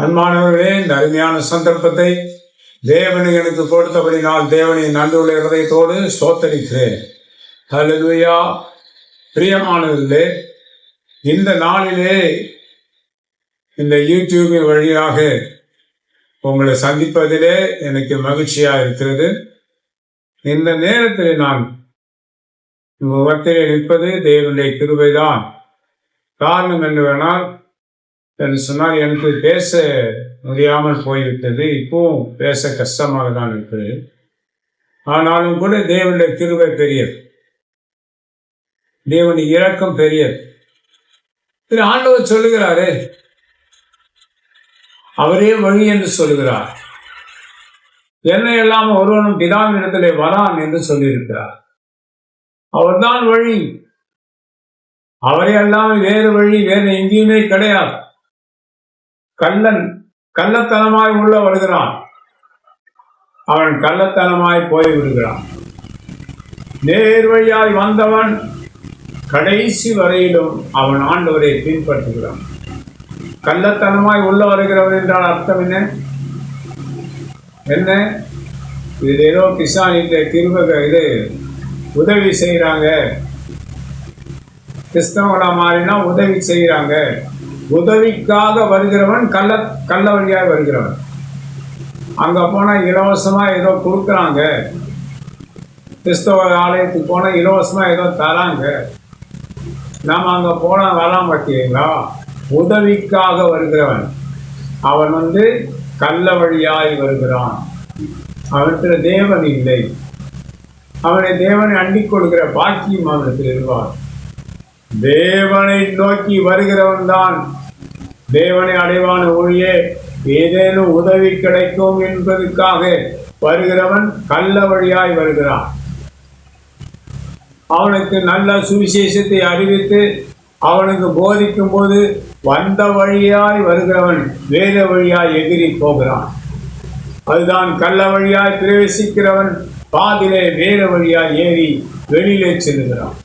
அன்பானவர்களே, இந்த அருமையான சந்தர்ப்பத்தை தேவன் எனக்கு கொடுத்தபடி நான் தேவனை நன்றியுள்ள இருதயத்தோடு ஸ்தோத்தரிக்கிறேன். ஹல்லேலூயா. பிரியமானவர்களே, இந்த நாளிலே இந்த யூடியூபின் வழியாக உங்களை சந்திப்பதிலே எனக்கு மகிழ்ச்சியாக இருக்கிறது. இந்த நேரத்தில் நான் முகத்திலே நிற்பது தேவனுடைய கிருபைதான். காரணம் என்னவென்றால் என்று சொன்னால் எனக்கு பேச முடியாமல் போய்விட்டது. இப்பவும் பேச கஷ்டமாக தான் இருக்கிறது. ஆனாலும் கூட தேவனுடைய கிருபை பெரியது, தேவனுடைய இரக்கம் பெரியது. ஆண்டவர் சொல்லுகிறாரே, அவரே வழி என்று சொல்லுகிறார். என்னை எல்லாம் ஒருவனும் பிதாவின் இடத்திலே வரான் என்று சொல்லியிருக்கிறார். அவர்தான் வழி. அவரே எல்லாம் வேறு வழி வேறு எங்கேயுமே கிடையாது. கள்ளத்தனமாய் உள்ள வருகிறான், அவன் கள்ளத்தனமாய் போய்விடுகிறான். நேர் வழியாய் வந்தவன் கடைசி வரையிலும் அவன் ஆண்டவரை பின்பற்றுகிறான். கள்ளத்தனமாய் உள்ள வருகிறவன் என்றால் அர்த்தம் என்ன? இது ஏதோ கிசானிட்ட இது உதவி செய்கிறாங்க, கிறிஸ்தவங்களா மாறினா உதவி செய்கிறாங்க. உதவிக்காக வருகிறவன் கள்ள வழியாக வருகிறவன். அங்கே போனால் இலவசமாக ஏதோ கொடுக்குறாங்க, கிறிஸ்தவ ஆலயத்துக்கு போனால் இலவசமாக ஏதோ தராங்க, நாம் அங்கே போனால் வரலாம். பார்த்தீங்களா? உதவிக்காக வருகிறவன் அவன் கள்ள வழியாய் வருகிறான். அவனுக்கு தேவன் இல்லை. அவனை தேவனை அண்டிக் கொள்கிற பாக்கியம் அவனுக்கு இருவான். தேவனை நோக்கி வருகிறவன் தான் தேவனை அடைவான ஒழியே ஏதேனும் உதவி கிடைக்கும் என்பதற்காக வருகிறவன் கள்ள வழியாய் வருகிறான். அவனுக்கு நல்ல சுவிசேஷத்தை அறிவித்து அவனுக்கு போதிக்கும் போது வந்த வழியாய் வருகிறவன் வேத வழியாய் எகிரி போகிறான். அதுதான் கள்ள வழியாய் பிரவேசிக்கிறவன் பாதிலே வேத வழியாய் ஏறி வெளியிலே செல்லுகிறான்.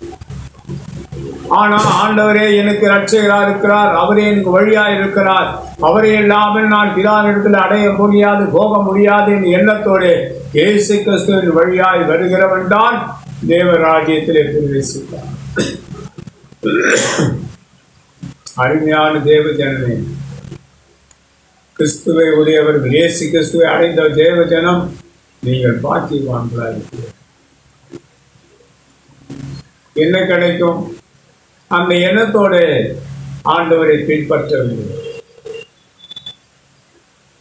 ஆனால் ஆண்டவரே எனக்கு ரட்சகராக இருக்கிறார், அவரே எனக்கு வழியாக இருக்கிறார், அவரே இல்லாமல் நான் பிதாவிடத்தில் அடைய முடியாது, போக முடியாது என்ற எண்ணத்தோடு இயேசு கிறிஸ்துவின் வழியாய் வருகிறவன் தான் தேவராஜ்யத்திலே பிரவேசித்தார். அருமையான தேவ ஜனமே, கிறிஸ்துவை உடையவர்கள், இயேசு கிறிஸ்துவை அடைந்த தேவ ஜனம், நீங்கள் பாக்கியவான்களாக இருக்கிறீர்கள். என்ன கிடைக்கும்? அந்த எண்ணத்தோடு ஆண்டவரை பின்பற்றவில்லை.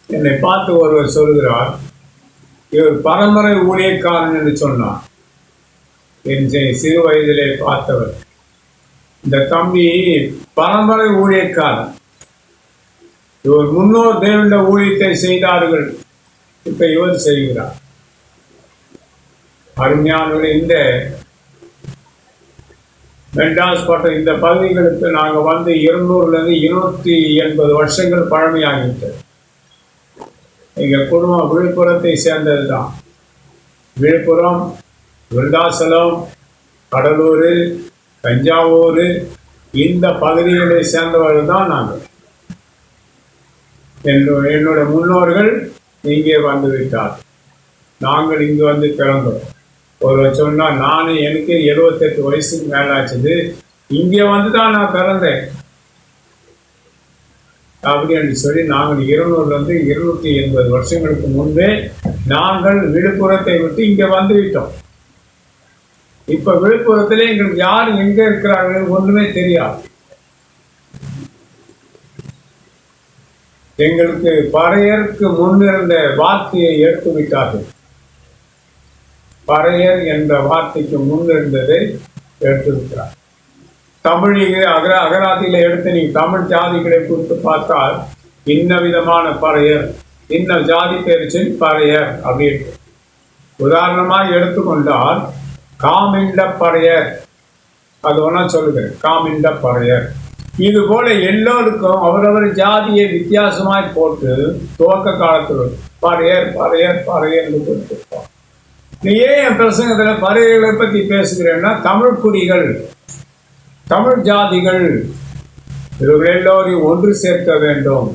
என்னை பார்த்து ஒருவர் சொல்கிறார், இவர் பரம்பரை ஊழியக்காரன் என்று சொன்னார். என் சிறு வயதிலே பார்த்தவர், இந்த தம்பி பரம்பரை ஊழியக்காரன், இவர் முன்னோர் தேவனுடைய ஊழியத்தை செய்தார்கள், இப்ப இவர் செய்கிறார். அருமையானவர்களே, இந்த மெட்ராஸ் பட்ட இந்த பகுதிகளுக்கு நாங்கள் 200லேருந்து 280 வருஷங்கள் பழமையாகிவிட்டது. எங்கள் குடும்பம் விழுப்புரத்தை சேர்ந்தது தான். விழுப்புரம், விருதாசலம், கடலூர், தஞ்சாவூர் இந்த பகுதிகளை சேர்ந்தவர்கள் தான் நாங்கள். என்னுடைய முன்னோர்கள் இங்கே வந்து விட்டார். நாங்கள் இங்கு பிறந்தோம். ஒருவர் சொன்னால், எனக்கு 78 வயசுக்கு மேலாச்சுது, இங்கே தான் நான் பிறந்தேன் அப்படின்னு சொல்லி நாங்கள் 200லேருந்து 280 வருஷங்களுக்கு முன்பே நாங்கள் விழுப்புரத்தை விட்டு இங்கே வந்துவிட்டோம். இப்போ விழுப்புரத்தில் எங்களுக்கு யார் எங்கே இருக்கிறார்கள் ஒன்றுமே தெரியாது. எங்களுக்கு பறையருக்கு முன்னிருந்த வார்த்தையை எடுத்து விட்டார்கள். பறையர் என்ற வார்த்தைக்கு முன்னிருந்ததை எடுத்திருக்கிறார். தமிழிலே அகராதியில் எடுத்து நீங்கள் தமிழ் ஜாதிகளை குறித்து பார்த்தால் இன்ன விதமான பறையர், இன்ன ஜாதி பேர் சொல்லி பறையர் அப்படின்னு உதாரணமாக எடுத்துக்கொண்டால் காமிண்ட பறையர், அது ஒன்றா சொல்லுகிறேன், காமிண்ட பறையர். இது போல எல்லோருக்கும் அவரவர் ஜாதியை வித்தியாசமாய் போட்டு துவக்க காலத்தில் பறையர் பறையர் பறையர் என்று கொடுத்துருப்போம். நீ ஏன் என் பிரசங்கத்தில் பறையர்களை பற்றி பேசுகிறேன்னா, தமிழ் குடிகள், தமிழ் ஜாதிகள், இவர்கள் எல்லோரையும் ஒன்று சேர்க்க வேண்டும்.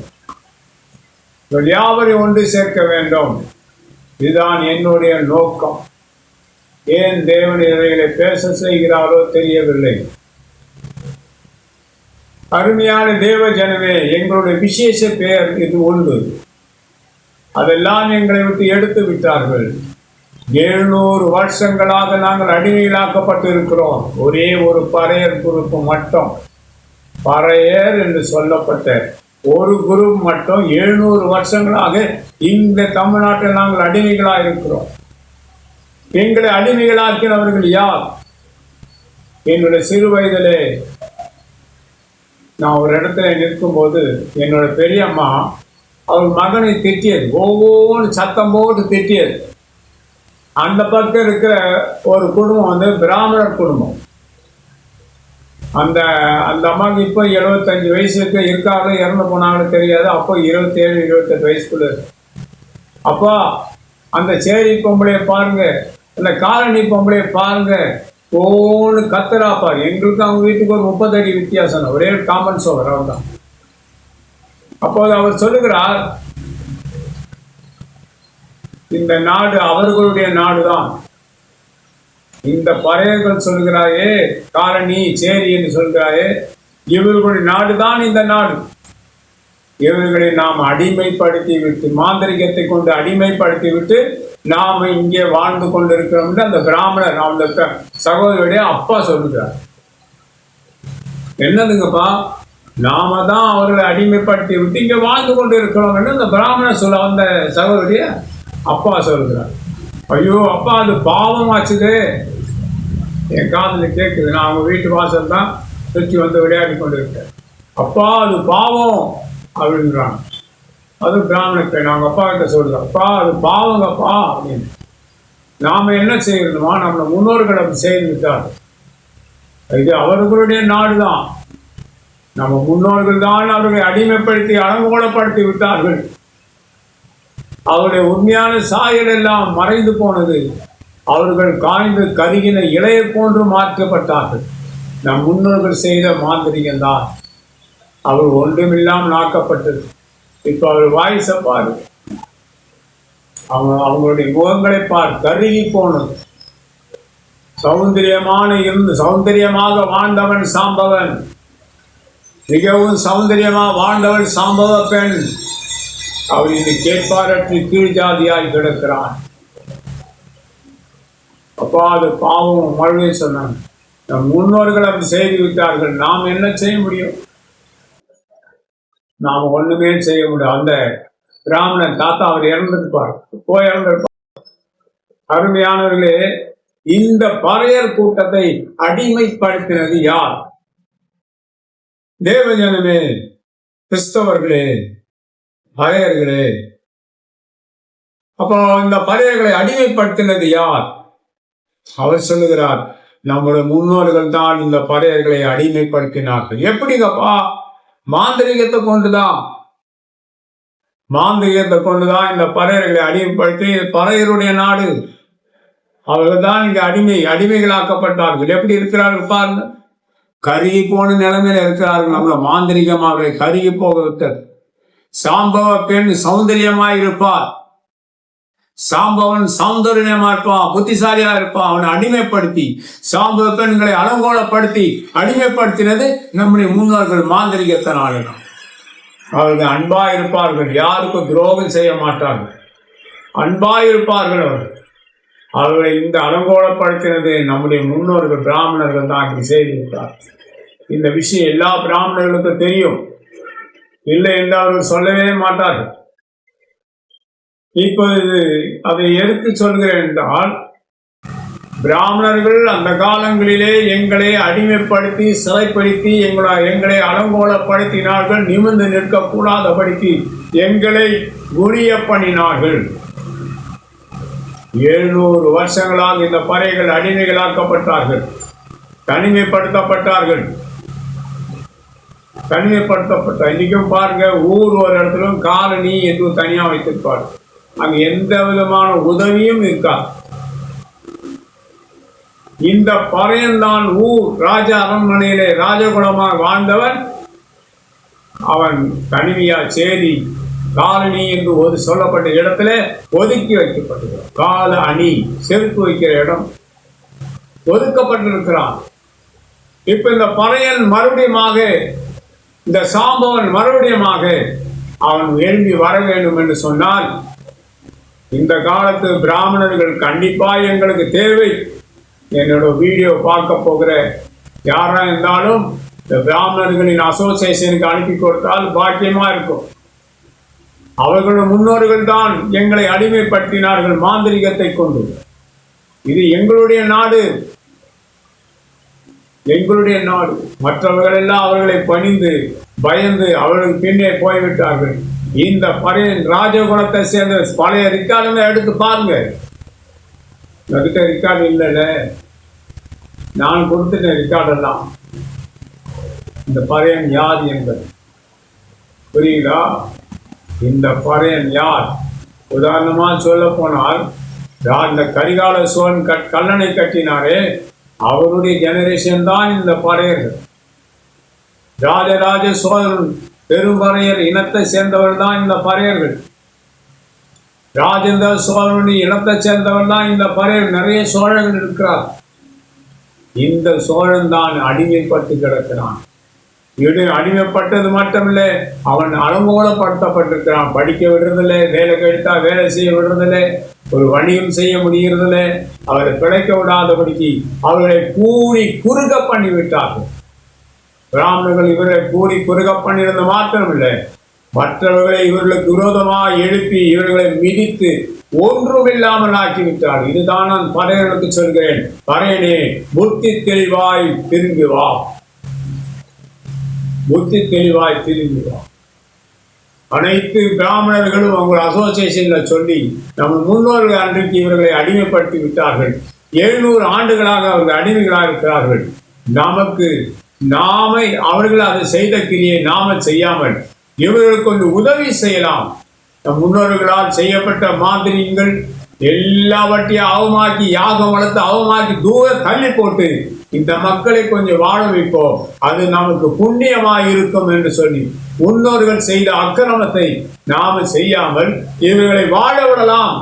இவர்கள் யாவரையும் ஒன்று சேர்க்க வேண்டும். இதுதான் என்னுடைய நோக்கம். ஏன் தேவன் இவைகளை பேச செய்கிறாரோ தெரியவில்லை. அருமையான தேவ ஜனமே, எங்களுடைய விசேஷ பெயர் இது உண்டு. அதெல்லாம் எங்களை விட்டு எடுத்து விட்டார்கள். 700 வருஷங்களாக நாங்கள் அடிமைகளாக்கப்பட்டு இருக்கிறோம். ஒரே ஒரு பறையர் குரூப் மட்டும், பறையர் என்று சொல்லப்பட்ட ஒரு குரூப் மட்டும் 700 வருஷங்களாக இந்த தமிழ்நாட்டில் நாங்கள் அடிமைகளாக இருக்கிறோம். எங்களை அடிமைகளாக்கினவர்கள் யார்? என்னுடைய சிறு வயதிலே நான் ஒரு இடத்துல நிற்கும்போது என்னோட பெரியம்மா அவர் மகனை திட்டியது, ஒவ்வொரு சத்தம் போட்டு திட்டியது. அந்த பக்கம் இருக்கிற ஒரு குடும்பம் பிராமணர் குடும்பம். அந்த அந்த அம்மாவுக்கு இப்போ 75 வயசுக்கு இருக்காங்களோ இறந்து போனாங்கன்னு தெரியாது. அப்போ 27 28 வயசுக்குள்ள. அப்போ அந்த சேரி பொம்பளையை பாருங்க, அந்த காலனி பொம்பளையை பாருங்க, ஒவ்வொன்று கத்துறாப்பார். எங்களுக்கு அவங்க வீட்டுக்கு ஒரு 30 அடி வித்தியாசம், ஒரே காமன் சோவர் அவர் தான். அப்போது அவர் சொல்லுகிறார், இந்த நாடு அவர்களுடைய நாடுதான். இந்த பறையர்கள் சொல்கிறாயே, காலனி சேரி என்று சொல்கிறாயே, இவர்களுடைய நாடுதான் இந்த நாடு. இவர்களை நாம் அடிமைப்படுத்தி விட்டு, மாந்திரிகத்தை கொண்டு அடிமைப்படுத்தி விட்டு நாம் இங்கே வாழ்ந்து கொண்டிருக்கிறோம் என்று அந்த பிராமணர், அந்த சகோதரியுடைய அப்பா சொல்லுகிறார். என்னதுங்கப்பா, நாம தான் அவர்களை அடிமைப்படுத்தி விட்டு இங்கே வாழ்ந்து கொண்டு இருக்கிறோம் என்று அந்த பிராமணர் சொல்ல, அந்த சகோதரிய அப்பா சொல்கிறார். ஐயோ அப்பா, அது பாவமாச்சுது. என் காதில் கேட்குது. நான் அவங்க வீட்டு வாசல் தான் சுற்றி வந்து விளையாடி கொண்டு இருக்கேன். அப்பா அது பாவம் அப்படின்றாங்க. அது பிராமண பெண் அவங்க அப்பா கிட்ட சொல்லுது, அப்பா அது பாவங்கப்பா அப்படின்னு. நாம் என்ன செய்யணுமா, நம்ம முன்னோர்கள் அப்படி செய்து விட்டார். இது அவர்களுடைய நாடு தான். நம்ம முன்னோர்கள் தான் அவர்களை அடிமைப்படுத்தி அலங்கோலப்படுத்தி விட்டார்கள். அவருடைய உண்மையான சாயல் எல்லாம் மறைந்து போனது. அவர்கள் காய்ந்து கருகின இலையை போன்று மாற்றப்பட்டார்கள். நம் முன்னோர்கள் செய்த மாந்திரிகம் தான். அவர் ஒன்றுமில்லாமல் ஆக்கப்பட்டது. இப்போ அவர் வாய்ஸை பாரு, அவங்களுடைய முகங்களை பார், கருகி போனது. சௌந்தரியமாக வாழ்ந்தவன் சாம்பவன், மிகவும் சௌந்தரியமாக வாழ்ந்தவன் சாம்பவ பெண். அவர் இது கேட்பாரற்று கீழ் ஜாதியாய் கிடக்கிறான். அப்பா அது பாவம் மழுவை சொன்னாங்க. நம் முன்னோர்கள் அப்படி செய்து விட்டார்கள். நாம் என்ன செய்ய முடியும்? நாம் ஒண்ணுமே செய்ய முடியும். அந்த பிராமணன் தாத்தா அவர் இறந்திருப்பார், போய் இறந்திருப்பார். அருமையானவர்களே, இந்த பறையர் கூட்டத்தை அடிமைப்படுத்தினது யார்? தேவஜனமே, கிறிஸ்தவர்களே, பறையர்களே. அப்போ இந்த பறையர்களை அடிமைப்படுத்தினது யார்? அவர் சொல்லுகிறார், நம்முடைய முன்னோர்கள் தான் இந்த பறையர்களை அடிமைப்படுத்தினார்கள். எப்படிங்கப்பா? மாந்திரிகத்தை கொண்டுதான் இந்த பறையர்களை அடிமைப்படுத்தி, பறையருடைய நாடு. அவர்கள் தான் இங்க அடிமைகளாக்கப்பட்டார்கள். எப்படி இருக்கிறார்கள் பாருங்க, கருகி போன நிலைமையில இருக்கிறார்கள். நம்மள மாந்திரிகம் அவர்களை கருகி போக விட்டது. சாம்பவ பெண் சௌந்தரியமாய் இருப்பார், சாம்பவன் சௌந்தரியமா இருப்பான், புத்திசாலியா இருப்பான். அவனை அடிமைப்படுத்தி, சாம்பவ பெண்களை அலங்கோலப்படுத்தி அடிமைப்படுத்தினது நம்முடைய முன்னோர்கள் மாந்திரிகத்தினால. அவர்கள் அன்பா இருப்பார்கள், யாருக்கும் துரோகம் செய்ய மாட்டார்கள், அன்பா இருப்பார்கள். அவர்களை இந்த அலங்கோலப்படுத்தினது நம்முடைய முன்னோர்கள் பிராமணர்கள் தான் இப்படி செய்திருக்கிறார். இந்த விஷயம் எல்லா பிராமணர்களுக்கும் தெரியும், இல்லை என்று அவர்கள் சொல்லவே மாட்டார்கள். இப்போது அதை எதுக்கு சொல்கிறேன் என்றால், பிராமணர்கள் அந்த காலங்களிலே எங்களை அடிமைப்படுத்தி சிறைப்படுத்தி எங்களை அலங்கோலப்படுத்தினார்கள். நிமிர்ந்து நிற்கக்கூடாதபடிக்கு எங்களை குனிய பண்ணினார்கள். 700 வருஷங்களாக இந்த பறைகள் அடிமைகளாக்கப்பட்டார்கள், தனிமைப்படுத்தப்பட்டார்கள். இன்னைக்கும் பாருங்க, ஊர் ஒரு இடத்துலும் காலனி என்று தனியா வைத்திருப்பார். அங்க எந்த விதமான உதவியும் இருக்காது. இந்த பறையன்தான் ஊர் ராஜா அரண்மனையிலே ராஜகுலமாக வாழ்ந்தவன். அவன் தனிமையா சேரி காலணி என்று ஒரு சொல்லப்பட்ட இடத்துல ஒதுக்கி வைக்கப்பட்டிருக்கிறான். கால அணி செருப்பு வைக்கிற இடம் ஒதுக்கப்பட்டிருக்கிறான். இப்ப இந்த பறையன் மறுபடியுமாக, இந்த சாம்பவன் மறுபடியுமாக அவன் எழும்பி வர வேண்டும் என்று சொன்னால், இந்த காலத்து பிராமணர்கள் கண்டிப்பா எங்களுக்கு தேவை. என்னோட வீடியோ பார்க்க போகிற யாரா இருந்தாலும் இந்த பிராமணர்களின் அசோசியேஷனுக்கு அனுப்பி கொடுத்தால் பாக்கியமா இருக்கும். அவர்களோட முன்னோர்கள் தான் எங்களை அடிமைப்படுத்தினார்கள் மாந்திரிகத்தை கொண்டு. இது எங்களுடைய நாடு, எங்களுடைய நாடு. மற்றவர்கள் எல்லாம் அவர்களை பணிந்து பயந்து அவர்களுக்கு பின்னே போய்விட்டார்கள். இந்த பறையன் ராஜகுலத்தை சேர்ந்த பழைய ரிக்கார்டுங்க எடுத்து பாருங்க. அதுக்கு ரிக்கார்டு இல்லைல்ல, நான் கொடுத்துட்டேன் ரிக்கார்டெல்லாம். இந்த பறையன் யார் என்பது புரியுதா? இந்த பறையன் யார்? உதாரணமா சொல்ல போனால், இந்த கரிகால சோழன் கல்லணை கட்டினாரே, அவருடைய ஜெனரேஷன் தான் இந்த பறையர்கள். ராஜராஜ சோழன் பெரும்பறையர் இனத்தை சேர்ந்தவர் தான் இந்த பறையர்கள். ராஜேந்திர சோழனுடைய இனத்தை சேர்ந்தவர் தான் இந்த பறையர். நிறைய சோழர்கள் இருக்கிறார். இந்த சோழன் தான் அடிமைப்பட்டு கிடக்கிறான். அடிமைப்பட்டது மட்டுமில்லை, அவன் அலங்கோலப்படுத்தப்பட்டிருக்கிறான். படிக்க விடுறதில்லை, வேலை கழித்தா வேலை செய்ய விடுறதில்லை, ஒரு வணிகம் செய்ய முடிகிறதில்லை. அவரை பிழைக்க விடாதபடிக்கு அவர்களை கூறி குறுக பண்ணி விட்டார்கள். பிராமணர்கள் இவர்களை கூறி குறுக பண்ணியிருந்த மாத்திரமில்லை, மற்றவர்களை இவர்களுக்கு விரோதமாக எழுப்பி இவர்களை மிதித்து ஒன்றுமில்லாமல் ஆக்கிவிட்டார். இதுதான் நான் பறையர்களுக்கு சொல்கிறேன். பறையனே, புத்தி தெளிவாய் திரும்பி வா, புத்தி தெளிவாய் திரும்பி வா. அனைத்து பிராமணர்களும் அவங்க அசோசியேஷன்ல சொல்லி, நம்ம முன்னோர்கள் அன்றைக்கு இவர்களை அடிமைப்படுத்தி விட்டார்கள். 700 ஆண்டுகளாக அவர்கள் அடிமைகளாக இருக்கிறார்கள். நாம அவர்கள் அதை செய்த கிரியை நாம செய்யாமல் இவர்களுக்கு கொஞ்சம் உதவி செய்யலாம். நம் முன்னோர்களால் செய்யப்பட்ட மாந்திரிகங்கள் எல்லாவற்றையும் அவமாக்கி, யாகம் வளர்த்து அவமாக்கி தூர தள்ளி போட்டு இந்த மக்களை கொஞ்சம் வாழ வைப்போம், அது நமக்கு புண்ணியமாக இருக்கும் என்று சொல்லி முன்னோர்கள் செய்த அக்கிரமத்தை நாம செய்யாமல் இவர்களை வாழ விடலாம்,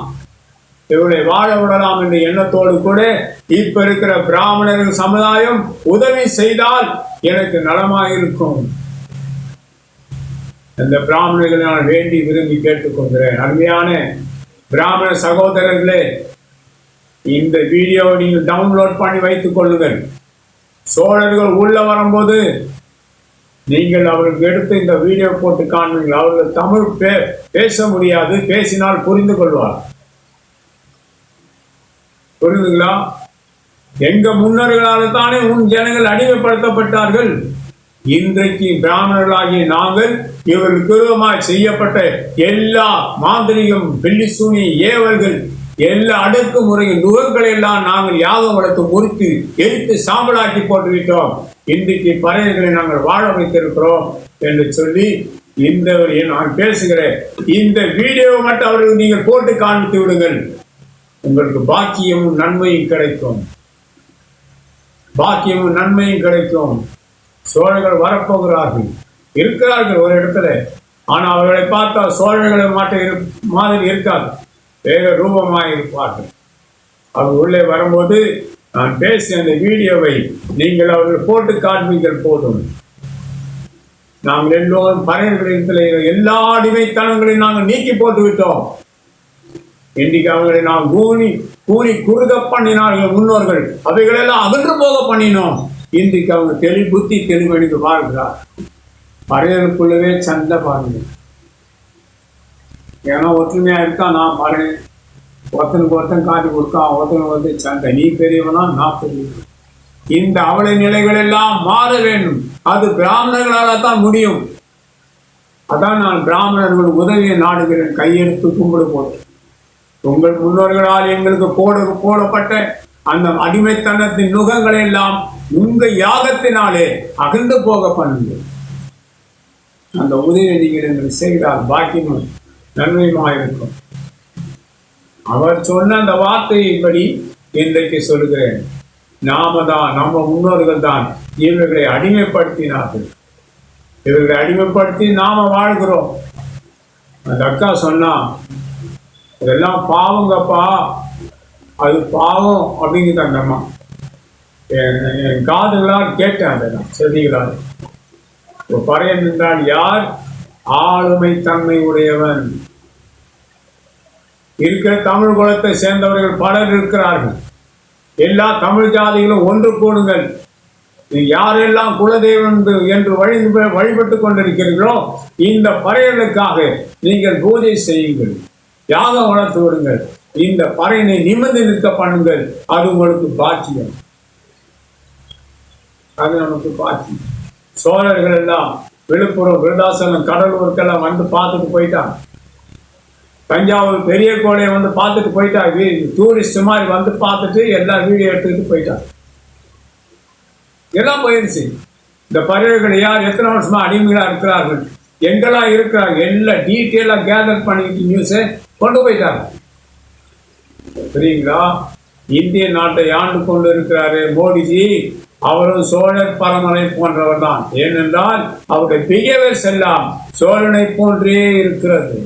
இவர்களை வாழ விடலாம் என்ற எண்ணத்தோடு கூட இப்ப இருக்கிற பிராமணர்கள் சமுதாயம் உதவி செய்தால் எனக்கு நலமாக இருக்கும். அந்த பிராமணர்களை நான் வேண்டி விரும்பி கேட்டுக்கொள்கிறேன். அருமையான பிராமண சகோதரர்களே, இந்த வீடியோவை நீங்கள் டவுன்லோட் பண்ணி வைத்துக் கொள்ளுங்கள். சோழர்கள் உள்ள வரும்போது நீங்கள் அவர்களுக்கு எடுத்து இந்த வீடியோ போட்டு காண்பீர்கள். அவர்கள் தமிழ் பேச முடியாது, பேசினால் புரிந்து கொள்வார். புரிந்துங்களா? எங்க முன்னோர்களால் தானே உன் ஜனங்கள் அடிமைப்படுத்தப்பட்டார்கள். இன்றைக்கு பிராமணர்களாகிய நாங்கள் இவர்களுக்கு விரோதமாய் செய்யப்பட்ட எல்லா மாந்திரிகம், பில்லிசூனி, ஏவல்கள், எல்லா அடக்குமுறைகள், நுகங்களை எல்லாம் நாங்கள் யாகம் வளர்த்து முறித்து எரித்து சாம்பலாக்கி போட்டுவிட்டோம். இன்றைக்கு பறையர்களை நாங்கள் வாழ வைத்திருக்கிறோம் என்று சொல்லி இந்த நான் பேசுகிறேன். இந்த வீடியோவை மட்டும் அவர்களுக்கு நீங்கள் போட்டு காண்பித்து விடுங்கள். உங்களுக்கு பாக்கியமும் நன்மையும் கிடைக்கும், பாக்கியமும் நன்மையும் கிடைக்கும். சோழர்கள் வரப்போகிறார்கள், இருக்கிறார்கள் ஒரு இடத்துல. ஆனால் அவர்களை பார்த்தால் சோழர்களை மாதிரி இருக்காது, வேக ரூபமாக இருப்பார்கள். அவர் உள்ளே வரும்போது நான் பேசிய அந்த வீடியோவை நீங்கள் அவர்கள் போட்டு காண்பீர்கள் போதும். நாங்கள் எல்லோரும் பறையர்களிடத்தில் எல்லா அடிமைத்தனங்களையும் நாங்கள் நீக்கி போட்டு விட்டோம். இன்றைக்கு அவர்களை நாம் கூறி குறுக பண்ணினார்கள் முன்னோர்கள், அவைகளெல்லாம் அகன்று போக பண்ணினோம். இன்றைக்கு அவங்க புத்தி தெளிவடைந்து வாழ்கிறார். பறையனுக்குள்ளவே சண்டை பாருங்க. ஏன்னா ஒற்றுமையா இருக்கா, நான் பாரு, ஒருத்தனுக்கு ஒருத்தன் காட்டி கொடுக்கான், ஒருத்தனுக்கு ஒருத்தன் சண்டை, நீ பெரியவனா நான் பெரியவன். இந்த அவளை நிலைகள் எல்லாம் மாற வேண்டும். அது பிராமணர்களால் தான் முடியும். அதான் நான் பிராமணர்கள் உதவியை நாடுகிறேன், கையெடுத்து கும்பிடு போட்டு. உங்கள் முன்னோர்களால் எங்களுக்கு போடப்பட்ட அந்த அடிமைத்தனத்தின் நுகங்களை எல்லாம் உங்கள் யாகத்தினாலே அகன்று போக பண்ணுங்க. அந்த உதவியை நீங்கள் எங்களுக்கு செய்தால் பாக்கியமும் நன்மையுமாக இருக்கும். அவர் சொன்ன அந்த வார்த்தையின்படி இன்றைக்கு சொல்கிறேன். நம்ம முன்னோர்கள் தான் இவர்களை அடிமைப்படுத்தினார்கள். இவர்களை அடிமைப்படுத்தி நாம வாழ்கிறோம். அந்த அக்கா சொன்னா, இதெல்லாம் பாவங்கப்பா, அது பாவம் அப்படிங்குது அந்த அம்மா. என் காதுகளால் கேட்டேன் அதை நான் செவிகளால். பறையன் என்றால் யார்? ஆளுமை தன்மை உடையவன். இருக்கிற தமிழ் குலத்தை சேர்ந்தவர்கள் பலர் இருக்கிறார்கள். எல்லா தமிழ் ஜாதிகளும் ஒன்று கூடுங்கள். யாரெல்லாம் குலதெய்வம் என்று வழிபட்டு கொண்டிருக்கிறீர்களோ இந்த பறையனுக்காக நீங்கள் பூஜை செய்யுங்கள், யாகம் வளர்த்து விடுங்கள், இந்த பறையனை நிமிர்ந்து நிற்க பண்ணுங்கள். அது உங்களுக்கு பாக்கியம், அது நமக்கு பாக்கியம். சோழர்கள் எல்லாம் விழுப்புரம், விருதாசலம், கடலூருக்கெல்லாம் வந்து பார்த்துட்டு போயிட்டாங்க. தஞ்சாவூர் பெரிய கோட்டையை வந்து பார்த்துட்டு போயிட்டாங்க. டூரிஸ்ட் மாதிரி வந்து பார்த்துட்டு எல்லாம் வீடியோ எடுத்துக்கிட்டு போயிட்டாங்க. எல்லாம் போயிடுச்சு. இந்த பறவைகள் யார் எத்தனை வருஷமா அடிமைகளா இருக்கிறார்கள், எங்கெல்லாம் இருக்கிறாங்க, எல்லாம் டீட்டெயிலாக கேதர் பண்ணிட்டு நியூஸை கொண்டு போயிட்டாங்க. சரிங்களா? இந்திய நாட்டை ஆண்டு கொண்டு இருக்கிறாரு மோடிஜி. அவரும் சோழர் பரம்பரை போன்றவர் தான். ஏனென்றால் அவருடைய பிகேவியர்ஸ் எல்லாம் சோழனை போன்றே இருக்கிறது.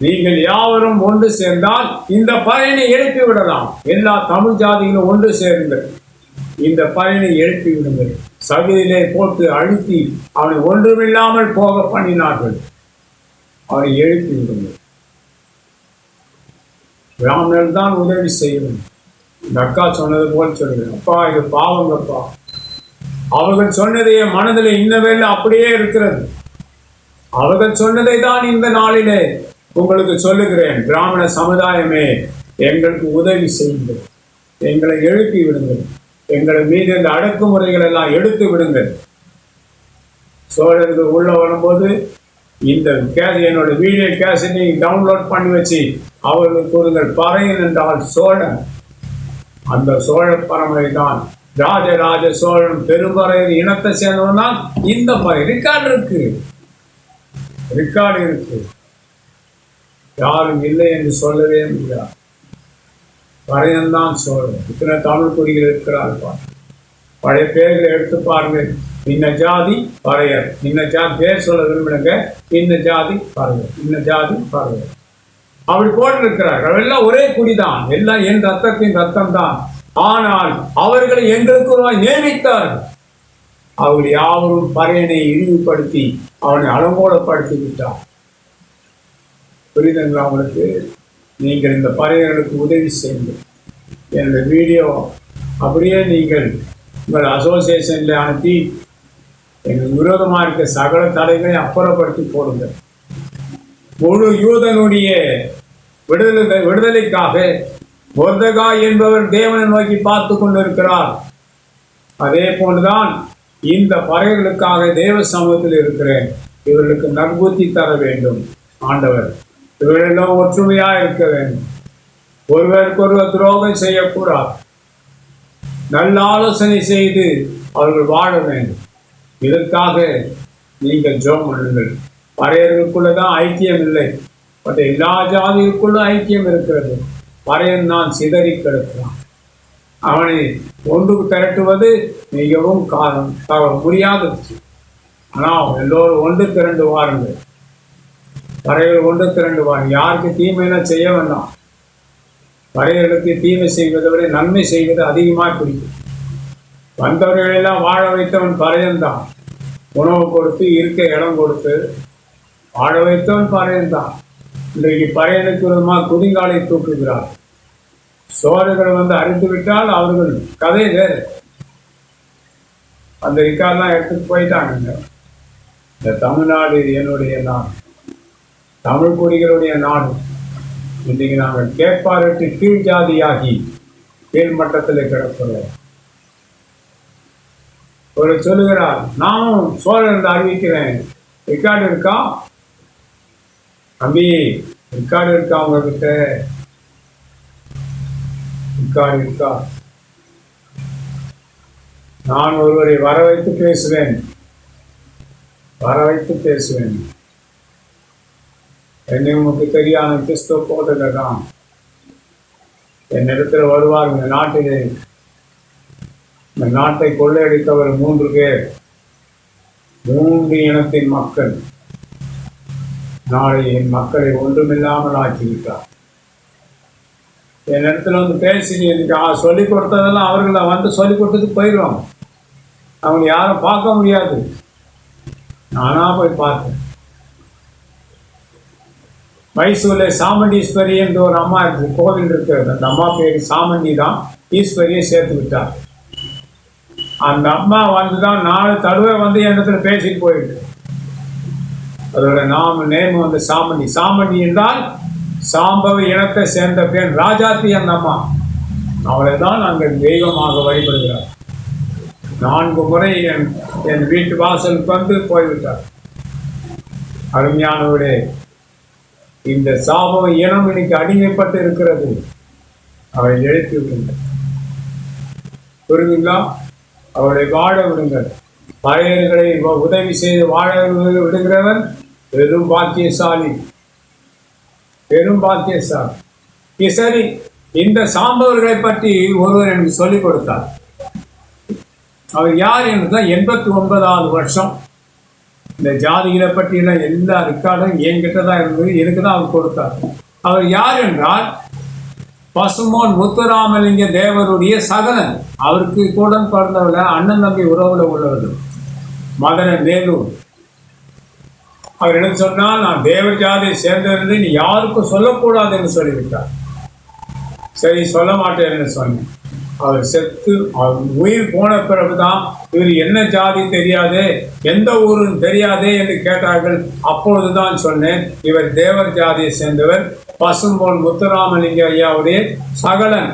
நீங்கள் யாவரும் ஒன்று சேர்ந்தால் இந்த பறையனை எழுப்பி விடலாம். எல்லா தமிழ் ஜாதிகளும் ஒன்று சேருங்கள், இந்த பறையனை எழுப்பி விடுங்கள். சகுதியிலே போட்டு அழுத்தி அவனை ஒன்றுமில்லாமல் போக பண்ணினார்கள். அவனை எழுப்பி விடுங்கள். பிராமணர் தான் உதவி செய்யணும். இந்த அக்கா சொன்னது போல் சொல்லுங்கள், அப்பா இது பாவங்கப்பா. அவர்கள் சொன்னதையே மனதில் இன்னவேளை அப்படியே இருக்கிறது. அவர்கள் சொன்னதை தான் இந்த நாளிலே உங்களுக்கு சொல்லுகிறேன். பிராமண சமுதாயமே, எங்களுக்கு உதவி செய்யுங்கள், எங்களை எழுப்பி விடுங்கள், எங்களை மீது இந்த அடக்குமுறைகள் எல்லாம் எடுத்து விடுங்கள். சோழர்கள் உள்ள வரும்போது இந்த என்னோட வீடியோ கேசட் நீங்கள் டவுன்லோட் பண்ணி வச்சு அவர்களுக்கு கூறுங்கள், பறையன் என்றால் சோழன். அந்த சோழ பரம்பரை தான் ராஜராஜ சோழன் பெரும்பறையர் இனத்தை சேர்ந்தவன் தான் இந்த பறை. ரெக்கார்டு இருக்கு, ரெக்கார்டு இருக்கு. யாரும் இல்லை என்று சொல்லவே முடியாது. பறையன்தான் சோழன். இத்தனை தமிழ் குடிகள் இருக்கிறார்கள். பழைய பேர்களை எடுத்து பாருங்கள். இன்ன ஜாதி பறையர், இன்ன ஜாதி பேர் சொல்ல விரும்பினங்க, இன்ன ஜாதி பறையர், இன்ன ஜாதி பறையர் அப்படி போட்டிருக்கிறார்கள். எல்லாம் ஒரே குடிதான், எல்லாம் என் ரத்தத்தின் ரத்தம் தான். ஆனால் அவர்களை எங்களுக்கு நியமித்தார்கள். அவர்கள் யாவரும் பறையனை இழிவுபடுத்தி அவனை அலங்கோலப்படுத்தி விட்டார். புரியுதுங்களா உங்களுக்கு? நீங்கள் இந்த பறையர்களுக்கு உதவி செய்யுங்கள். என்னுடைய வீடியோ அப்படியே நீங்கள் உங்கள் அசோசியேஷனில் அனுப்பி எங்கள் விரோதமாக இருக்க சகல தடைகளை அப்புறப்படுத்தி போடுங்கள். முழு யூதனுடைய விடுதலைக்காக மொர்தெகாய் என்பவர் தேவனை நோக்கி பார்த்து கொண்டிருக்கிறார். அதே போன்றுதான் இந்த பறையர்களுக்காக தேவ சமூகத்தில் இருக்கிறேன். இவர்களுக்கு நற்புத்தி தர வேண்டும் ஆண்டவர். இவர்களெல்லாம் ஒற்றுமையா இருக்க வேண்டும். ஒருவருக்கொருவர் துரோகம் செய்யக்கூடாது. நல்ல ஆலோசனை செய்து அவர்கள் வாழ வேண்டும். இதற்காக நீங்கள் ஜெபம் பண்ணுங்கள். பறையர்களுக்குள்ளதான் ஐக்கியம் இல்லை, மற்ற எல்லா ஜாதிகளுக்குள்ளும் ஐக்கியம் இருக்கிறது. பறையன் தான் சிதறி கிடக்கிறான். அவனை ஒன்றுக்கு திரட்டுவது மிகவும் முடியாதது. ஆனால் எல்லோரும் ஒன்று திரண்டு வாருங்கள். பறையர்கள் ஒன்று திரண்டு வாருங்கள். யாருக்கு தீமையெல்லாம் செய்ய வேண்டாம். பறையர்களுக்கு தீமை செய்வதை விட நன்மை செய்வது அதிகமாக பிடிக்கும். வந்தவர்களெல்லாம் வாழ வைத்தவன் பறையன்தான். உணவு கொடுத்து இருக்க இடம் கொடுத்து வாழ வைத்தவன் பறையன்தான். இன்றைக்கு பறையனுக்கு விதமாக குதிங்காலை தூக்குகிறார். சோழர்கள் வந்து அறிந்து விட்டால் அவர்கள் கதை வேறு. அந்த ரிக்கார்ட்லாம் எடுத்துட்டு போயிட்டாங்க. இந்த தமிழ்நாடு என்னுடைய நாடு, தமிழ் குடிகளுடைய நாடு. இன்றைக்கு நாங்கள் கேட்பாரிட்டு கீழ் ஜாதியாகி கீழ்மட்டத்தில் கிடக்கிறோம். ஒரு சொல்லுகிறார், நானும் சோழர் அறிவிக்கிறேன். ரெக்கார்டு இருக்கா தம்பி? ரெக்கார்டு இருக்கா உங்ககிட்ட? ரெக்கார்டு இருக்கா? நான் ஒருவரை வர வைத்து பேசுவேன், வர வைத்து பேசுவேன். என்னை உனக்கு தெரியாத கிறிஸ்துவ போதகர் தான் என்னிடத்தில் வருவார். இந்த நாட்டிலே இந்த நாட்டை கொள்ளையடித்தவர் 3 பேர், 3 இனத்தின் மக்கள். நாளை என் மக்களை ஒன்றுமில்லாமல் ஆக்கிவிட்டார். என் இடத்துல வந்து பேசி எனக்கு சொல்லிக் கொடுத்ததெல்லாம் அவர்களை வந்து சொல்லிக் கொடுத்துட்டு போயிடுவாங்க. அவங்க யாரும் பார்க்க முடியாது. நானா போய் பார்த்தேன். மைசூரில் சாமண்டீஸ்வரி என்று ஒரு அம்மா இருக்கு, கோவில் இருக்கிறது. அந்த அம்மா பேர் சாமண்டி தான், ஈஸ்வரியை சேர்த்து விட்டார். அந்த அம்மா வந்துதான் 4 தடவை வந்து இடத்துல பேசிட்டு போயிருக்கு. அதோட நேம் வந்து சாமண்டி. சாமண்டி என்றால் சாம்பவ இனத்தை சேர்ந்த பெண், ராஜாத்தி. அந்த அம்மா அவளை தான் நாங்கள் தெய்வமாக வழிபடுகிறார். 4 முறை என் வீட்டு வாசலுக்கு வந்து போய்விட்டார். அருமையானவரே, இந்த சாபவ இனம் இன்னைக்கு அடிமைப்பட்டு இருக்கிறது. அவளை எழுப்பி விடுங்கள், புரியுங்களா? அவளை வாழ விடுங்கள். பழையர்களை உதவி செய்து வாழ விடுகிறவன் பெரும் பாக்கியசாலி, பெரும் பாக்கியசாலி. சரி, இந்த சாம்பவர்களை பற்றி ஒருவர் எனக்கு சொல்லிக் கொடுத்தார். அவர் யார் என்றுதான் 89வது வருஷம் இந்த ஜாதிகளை பற்றியெல்லாம் எல்லா ரெக்கார்டும் என்கிட்ட தான் இருந்தது. எனக்கு தான் அவர் கொடுத்தார். அவர் யார் என்றால் பசுமோன் முத்துராமலிங்க தேவருடைய சகலன். அவருக்கு கூட பிறந்தவள அண்ணன் தம்பி உறவுல உள்ளவர்கள் மதன வேலூர். அவர் என்ன சொன்னால், நான் தேவ ஜாதியை சேர்ந்தது, நீ யாருக்கும் சொல்லக்கூடாது என்று சொல்லிவிட்டார். சரி, சொல்ல மாட்டேன்னு சொன்னேன். அவர் செத்து அவர் உயிர் போன பிறகுதான் இவர் என்ன ஜாதி தெரியாதே, எந்த ஊருன்னு தெரியாதே என்று கேட்டார்கள். அப்பொழுதுதான் சொன்னேன், இவர் தேவர் ஜாதியை சேர்ந்தவர், பசும்பொன் முத்துராமலிங்க ஐயாவுடைய சகலன்,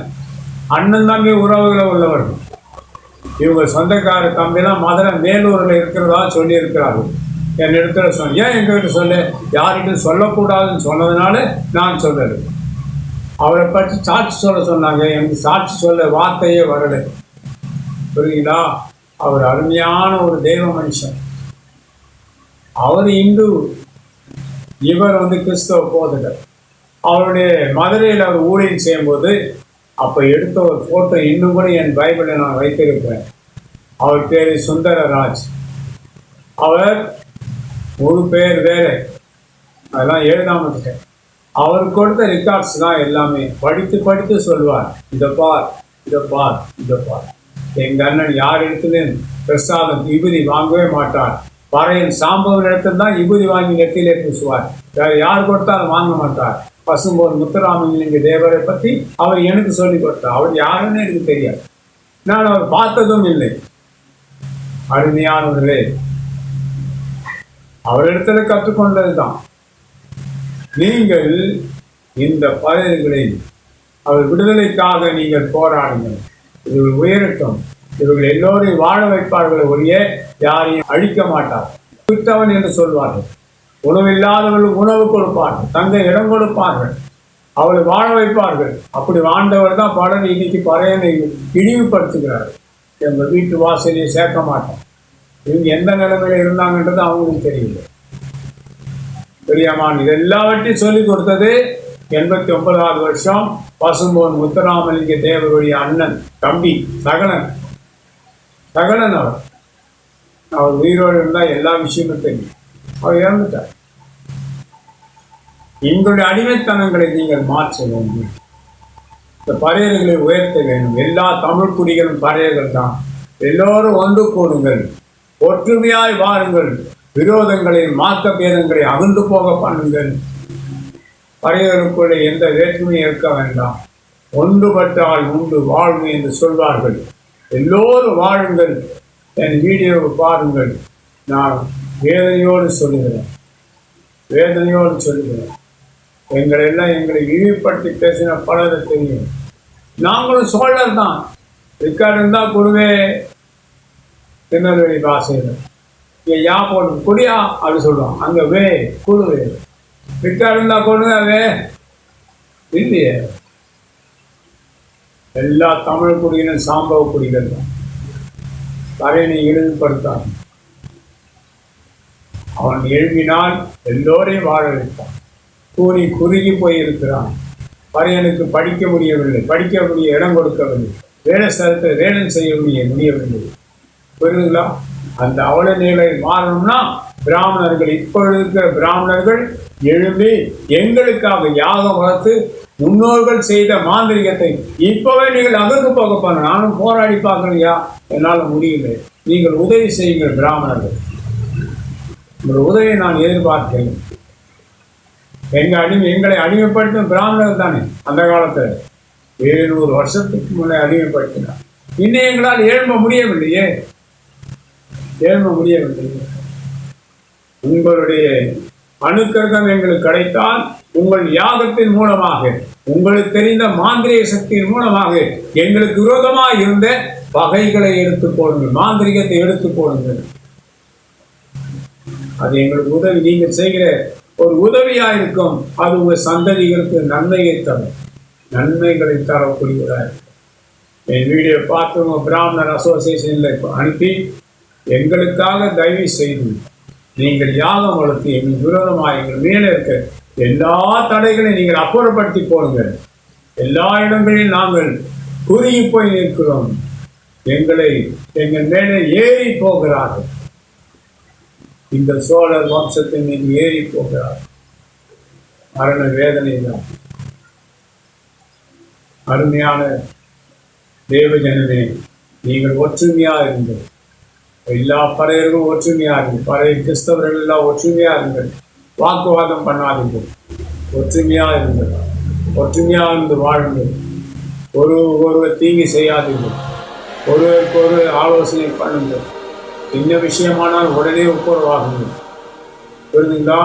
அண்ணன் தம்பி உறவுகளை உள்ளவர்கள். இவங்க சொந்தக்கார தம்பிலாம் மதுரை மேலூரில் இருக்கிறதா சொல்லி இருக்கிறார்கள். என் இடத்துல சொன்ன, ஏன் எங்ககிட்ட சொல்ல, யார்கிட்டும் சொல்லக்கூடாதுன்னு சொன்னதுனால நான் சொல்லலை. அவரை பற்றி சாட்சி சொல்ல சொன்னாங்க, எனக்கு சாட்சி சொல்ல வார்த்தையே வரலை. புரியுங்களா? அவர் அருமையான ஒரு தெய்வ மனுஷன். அவர் இந்து, இவர் வந்து கிறிஸ்தவ போதகர். அவருடைய மதுரையில் அவர் ஊழியம் செய்யும்போது அப்போ எடுத்த ஒரு ஃபோட்டோ இன்னும் கூட என் பைபிளில் நான் வைத்திருக்கிறேன். அவர் பேர் சுந்தரராஜ். அவர் ஒரு பேர் வேறு, அதெல்லாம் எழுதாமல் இருக்கேன். அவர் கொடுத்த ரெக்கார்ட்ஸ் தான் எல்லாமே. படித்து படித்து சொல்வார், இதை பார், இதை பார், இதை பார். எங்கள் அண்ணன் யார் இடத்துலையும் பிரசாதம் விபூதி வாங்கவே மாட்டார். பறையன் சாம்பவன் இடத்துல தான் விபூதி வாங்கி நெத்திலே பூசுவார். வேறு யார் கொடுத்தாலும் வாங்க மாட்டார். பசும்போன் முத்துராமலிங்க தேவரை பற்றி அவர் எனக்கு சொல்லிக் கொடுத்தார். அவர் யாருன்னு எனக்கு தெரியாது, நான் அவர் பார்த்ததும் இல்லை. அருமையானவர்களே, அவரிடத்துல கற்றுக்கொண்டது தான். நீங்கள் இந்த பறையர்களை அவர் விடுதலைக்காக நீங்கள் போராடுங்கள். இவர்கள் உயரட்டும், இவர்கள் எல்லோரையும் வாழ வைப்பார்கள், ஒழிய யாரையும் அழிக்க மாட்டார். விட்டவன் என்று சொல்வார்கள். உணவில்லாதவர்கள் உணவு கொடுப்பார்கள், தங்க இடம் கொடுப்பார்கள், அவளை வாழ வைப்பார்கள். அப்படி வாழ்ந்தவர் தான் பலர் இன்னைக்கு பறையனை இழிவுபடுத்துகிறார்கள். எங்கள் வீட்டு வாசலையை சேர்க்க மாட்டோம். இவங்க எந்த நிலைமையில இருந்தாங்கன்றது அவங்களுக்கு தெரியல. பெரியம்மான் இது எல்லாவற்றையும் சொல்லிக் கொடுத்தது 89வது வருஷம் பசும்போன் முத்துராமலிங்க தேவருடைய அண்ணன் தம்பி சகலன். சகலன் அவர் உயிரோடு இருந்தால் எல்லா விஷயமும் தெரியும். அவர் இறந்துட்டார். எங்களுடைய அடிமைத்தனங்களை நீங்கள் மாற்ற வேண்டும். இந்த பறையர்களை உயர்த்த வேண்டும். எல்லா தமிழ் குடிகளும் பறையர்கள் தான். எல்லோரும் ஒன்று கூடுங்கள், ஒற்றுமையாய் வாருங்கள், விரோதங்களை மார்க்க பேதங்களை அகன்று போக பண்ணுங்கள். பறையருக்குள்ளே எந்த வேற்றுமையும் இருக்க வேண்டாம். ஒன்றுபட்டால் உண்டு வாழ்வு என்று சொல்வார்கள். எல்லோரும் வாழுங்கள். என் வீடியோவை பாருங்கள். நான் வேதனையோடு சொல்லுகிறேன், வேதனையோடு சொல்லுகிறேன். எங்களை இழிவுபடுத்தி பேசின பலரை தெரியும். நாங்களும் சோழர் தான். ரெக்கார்டு இருந்தால் குருவே திருநெல்வேலி பாஷையில் இங்கே யா போட்டு குடியா அப்படி சொல்லுவோம். அங்கே வே குருவே ரெக்கார்டு இருந்தால் கொண்டுங்க வே இல்லையே. எல்லா தமிழ் குடியினும் சாம்பவ குடிகள் தான். பறையனை இழிவுபடுத்தான். அவன் எழுப்பினால் எல்லோரையும் வாழ வைத்தான். கூறி குறுகி போயிருக்கிறான். பறையனுக்கு படிக்க முடியவில்லை, படிக்க முடிய இடம் கொடுக்கவில்லை, வேலை ஸ்தலத்தில் வேலை செய்ய முடியவில்லை. புரியுதுங்களா? அந்த அவல நிலை மாறணும்னா பிராமணர்கள் இப்பொழுது இருக்கிற பிராமணர்கள் எழும்பி எங்களுக்காக யாகம் வளர்த்து முன்னோர்கள் செய்த மாந்திரிகத்தை இப்பவே நீங்கள் அகற்கு போக போன நானும் போராடி பார்க்கலையா, என்னால் முடியல. நீங்கள் உதவி செய்யுங்கள் பிராமணர்கள், உங்கள் உதவியை நான் எதிர்பார்க்கிறேன். எங்களை அடிமைப்படுத்தும் பிராமணர்கள் தானே அந்த காலத்தில் 700 வருஷத்துக்கு முன்னே அடிமைப்படுத்தினார். இன்னும் எங்களால் எழும்ப முடியவில்லையே, உங்களுடைய அணுக்கருகம் எங்களுக்கு கிடைத்தால் உங்கள் யாகத்தின் மூலமாக, உங்களுக்கு தெரிந்த மாந்திரிக சக்தியின் மூலமாக எங்களுக்கு விரோதமாக இருந்த பகைகளை எடுத்து போடுங்கள், மாந்திரிகத்தை எடுத்து போடுங்கள். அது எங்களுக்கு உதவி, நீங்கள் செய்கிற ஒரு உதவியா இருக்கும். அது உங்கள் சந்ததிகளுக்கு நன்மைகளை தரக்கூடியதாக இருக்கும். என் வீடியோ பார்த்து பிராமணர் அசோசியேஷனில் அனுப்பி எங்களுக்காக தயவு செய்து நீங்கள் யாகம் வளர்த்து எங்கள் விரோதமாக எங்கள் மேலே இருக்க எல்லா தடைகளையும் நீங்கள் அப்புறப்படுத்தி போடுங்கள். எல்லா இடங்களிலும் நாங்கள் குறுகி போய் நிற்கிறோம், எங்கள் மேலே ஏறி போகிறார்கள். இந்த சோழர் வம்சத்தின் மீது ஏறி போகிறார்கள். மரண வேதனை தான். அருமையான தேவஜனமே, நீங்கள் ஒற்றுமையா இருங்கள். எல்லா பறையர்களும் ஒற்றுமையா இருங்கள். பறைய கிறிஸ்தவர்கள் எல்லாம் ஒற்றுமையா இருங்கள். வாக்குவாதம் பண்ணாதீர்கள், ஒற்றுமையா இருங்கள். ஒற்றுமையா இருந்து வாழுங்கள். ஒருவர் தீங்கு செய்யாதீர்கள். ஒருவருக்கு ஒரு ஆலோசனை பண்ணுங்கள். என்ன விஷயமானால் உடனே ஒப்புரவாகுங்கள். புரிஞ்சுங்களா?